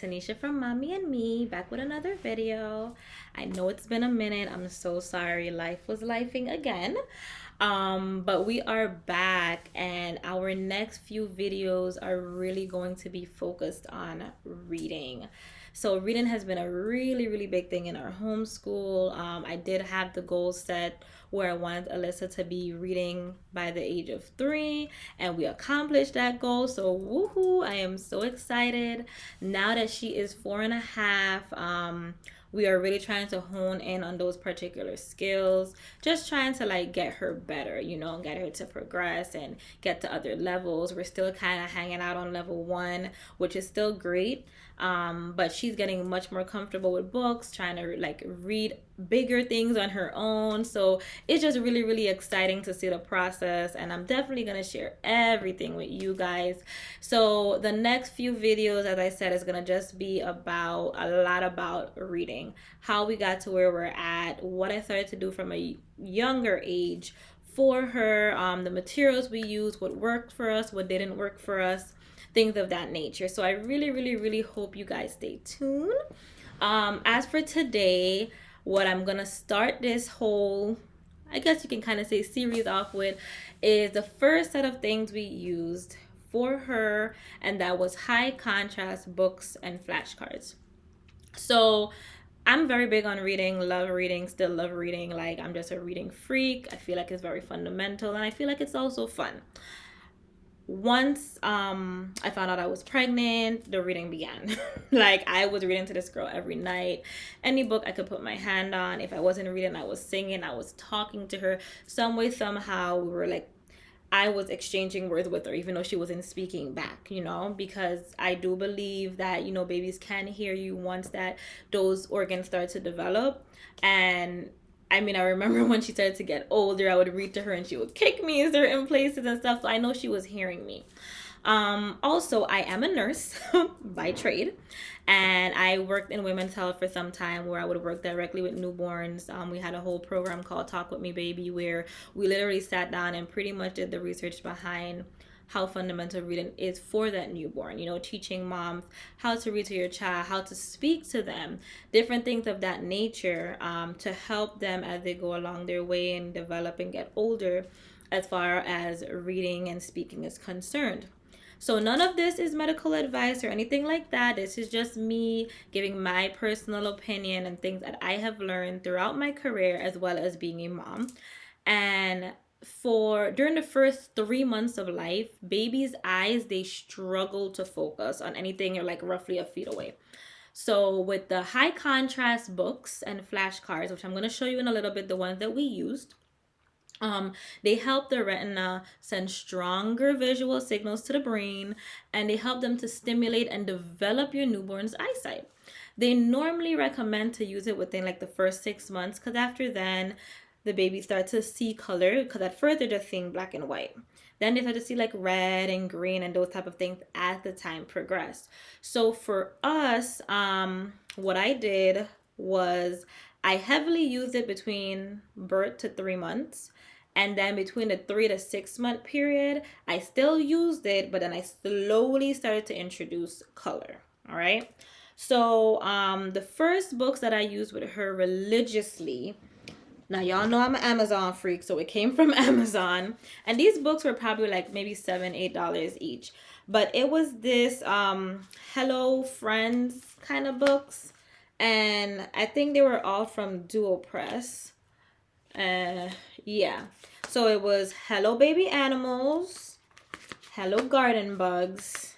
Tanisha from Mommy and Me, back with another video. I know it's been a minute. I'm so sorry. Life was lifing again. But we are back, and our next few videos are really going to be focused on reading. So reading has been a really big thing in our homeschool. I did have the goal set where I wanted Alyssa to be reading by the age of 3, and we accomplished that goal. So woohoo! I am so excited. Now that she is 4.5, we are really trying to hone in on those particular skills, just trying to like get her better, get her to progress and get to other levels. We're still kind of hanging out on level 1, which is still great. But she's getting much more comfortable with books, trying to like read bigger things on her own. So it's just really exciting to see the process, and I'm definitely going to share everything with you guys. So the next few videos, as I said, is going to just be about a lot about reading, how we got to where we're at, what I started to do from a younger age for her, the materials we used, what worked for us, what didn't work for us, things of that nature. So I really hope you guys stay tuned. As for today, what I'm gonna start this whole, I guess you can kind of say, series off with is the first set of things we used for her, and that was high contrast books and flashcards. So I'm very big on reading, love reading, still love reading. Like, I'm just a reading freak. I feel like it's very fundamental, and I feel like it's also fun. Once I found out I was pregnant, the reading began. Like, I was reading to this girl every night. Any book I could put my hand on. If I wasn't reading, I was singing, I was talking to her. Some way, somehow, we were like, I was exchanging words with her, even though she wasn't speaking back, because I do believe that, babies can hear you once that those organs start to develop. And I mean, I remember when she started to get older, I would read to her and she would kick me in certain places and stuff. So I know she was hearing me. Also, I am a nurse by trade, and I worked in women's health for some time where I would work directly with newborns. We had a whole program called Talk With Me Baby, where we literally sat down and pretty much did the research behind how fundamental reading is for that newborn, teaching moms how to read to your child, how to speak to them, different things of that nature, to help them as they go along their way and develop and get older as far as reading and speaking is concerned. So none of this is medical advice or anything like that. This is just me giving my personal opinion and things that I have learned throughout my career as well as being a mom. And during the first 3 months of life, babies' eyes, they struggle to focus on anything you're like roughly a feet away. So with the high contrast books and flashcards, which I'm going to show you in a little bit, the ones that we used, they help the retina send stronger visual signals to the brain, and they help them to stimulate and develop your newborn's eyesight. They normally recommend to use it within like the first 6 months, because after then the baby starts to see color, because at first they're just seeing black and white. Then they start to see like red and green and those type of things as the time progressed. So for us, what I did was I heavily used it between birth to 3 months. And then between the 3 to 6 month period, I still used it, but then I slowly started to introduce color. All right. So the first books that I used with her religiously, now y'all know I'm an Amazon freak, so it came from Amazon. And these books were probably like maybe $7-8 each. But it was this Hello Friends kind of books. And I think they were all from Duo Press. Yeah. So it was Hello Baby Animals, Hello Garden Bugs,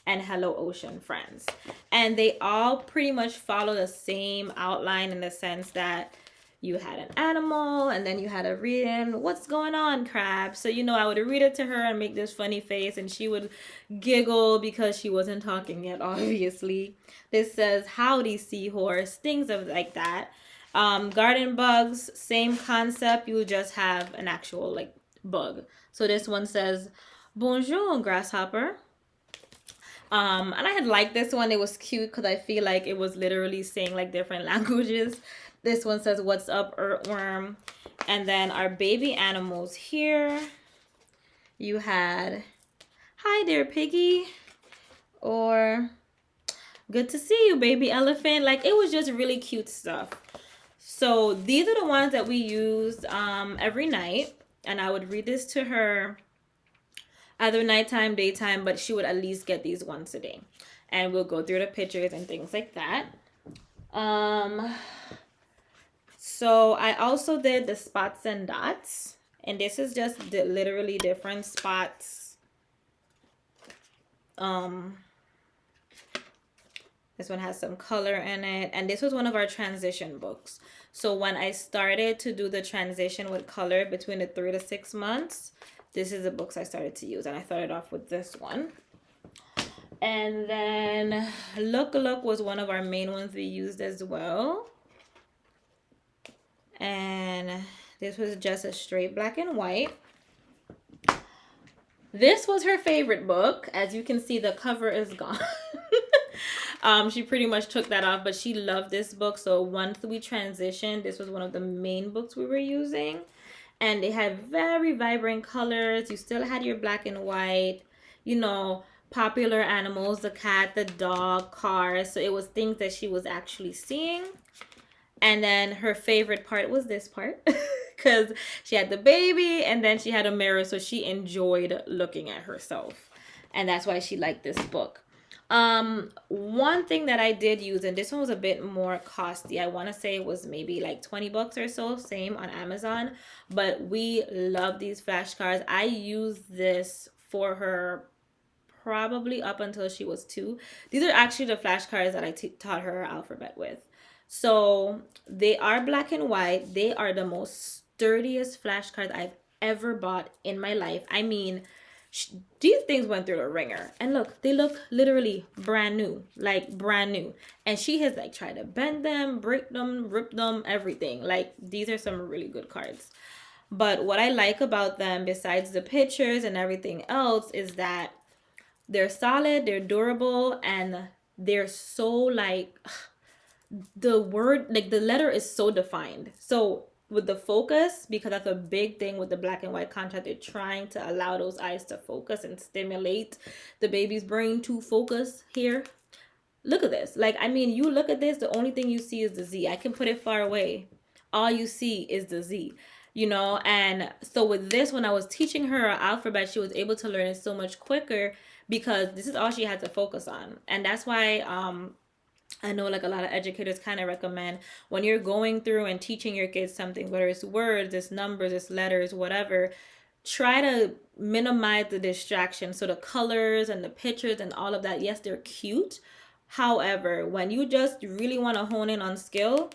and Hello Ocean Friends. And they all pretty much follow the same outline in the sense that you had an animal and then you had a reading, what's going on, crab? So, I would read it to her and make this funny face, and she would giggle because she wasn't talking yet, obviously. This says, howdy, seahorse, things of like that. Garden bugs, same concept. You just have an actual like bug. So this one says, bonjour, grasshopper. And I had liked this one. It was cute because I feel like it was literally saying like different languages. This one says, what's up, earthworm? And then our baby animals here. You had, hi there, piggy. Or Good to see you, baby elephant. Like, it was just really cute stuff. So these are the ones that we used every night. And I would read this to her either nighttime, daytime, but she would at least get these once a day. And we'll go through the pictures and things like that. So I also did the spots and dots. And this is just literally different spots. This one has some color in it. And this was one of our transition books. So when I started to do the transition with color between the 3 to 6 months, this is the books I started to use. And I started off with this one. And then Look was one of our main ones we used as well. And this was just a straight black and white. This was her favorite book. As you can see, the cover is gone. She pretty much took that off, but she loved this book. So once we transitioned, this was one of the main books we were using. And they had very vibrant colors. You still had your black and white, you know, popular animals, the cat, the dog, cars. So it was things that she was actually seeing. And then her favorite part was this part because she had the baby and then she had a mirror. So she enjoyed looking at herself. And that's why she liked this book. One thing that I did use, and this one was a bit more costly. I want to say it was maybe like 20 bucks or so, same on Amazon. But we love these flashcards. I used this for her probably up until she was 2. These are actually the flashcards that I taught her alphabet with. So they are black and white. They are the most sturdiest flashcards I've ever bought in my life. I mean, these things went through the ringer. And look, they look literally brand new. Like brand new. And she has like tried to bend them, break them, rip them, everything. Like these are some really good cards. But what I like about them, besides the pictures and everything else, is that they're solid, they're durable, and they're so like the word, like the letter is so defined. So with the focus, because that's a big thing with the black and white contrast, they're trying to allow those eyes to focus and stimulate the baby's brain to focus here. Look at this. Like, I mean, you look at this, the only thing you see is the Z. I can put it far away. All you see is the Z, you know? And so with this, when I was teaching her alphabet, she was able to learn it so much quicker because this is all she had to focus on. And that's why I know like a lot of educators kind of recommend when you're going through and teaching your kids something, whether it's words, it's numbers, it's letters, whatever, try to minimize the distraction. So the colors and the pictures and all of that, yes, they're cute. However, when you just really want to hone in on skill,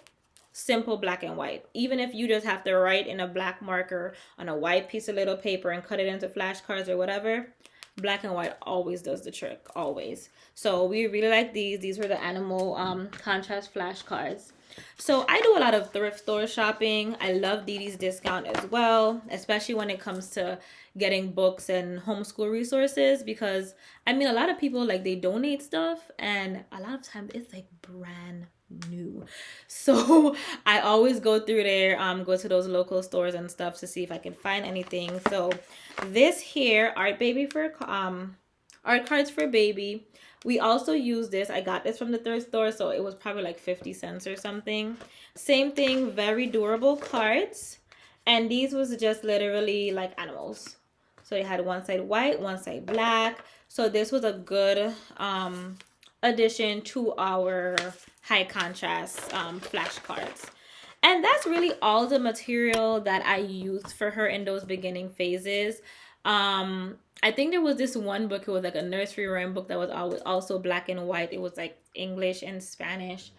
simple black and white. Even if you just have to write in a black marker on a white piece of little paper and cut it into flashcards or whatever, black and white always does the trick, always. So we really like these. These were the animal contrast flashcards. So I do a lot of thrift store shopping. I love Didi's discount as well, especially when it comes to getting books and homeschool resources, because I mean a lot of people like they donate stuff and a lot of times it's like brand new. So I always go through there, go to those local stores and stuff to see if I can find anything. So this here, art cards for baby. We also use this. I got this from the thrift store, so it was probably like 50 cents or something. Same thing, very durable cards. And these was just literally like animals. So they had one side white, one side black. So this was a good addition to our high contrast flashcards. And that's really all the material that I used for her in those beginning phases. I think there was this one book, it was like a nursery rhyme book that was also black and white. It was like English and Spanish.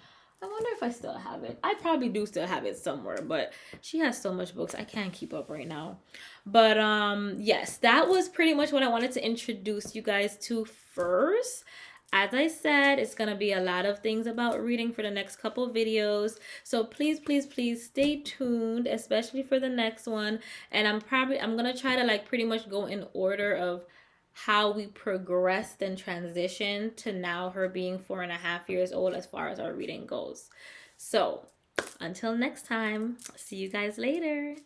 I wonder if I still have it. I probably do still have it somewhere, but she has so much books. I can't keep up right now. But yes, that was pretty much what I wanted to introduce you guys to first. As I said, it's going to be a lot of things about reading for the next couple videos. So please, please, please stay tuned, especially for the next one. And I'm going to try to like pretty much go in order of how we progressed and transitioned to now her being 4.5 years old as far as our reading goes. So until next time, see you guys later.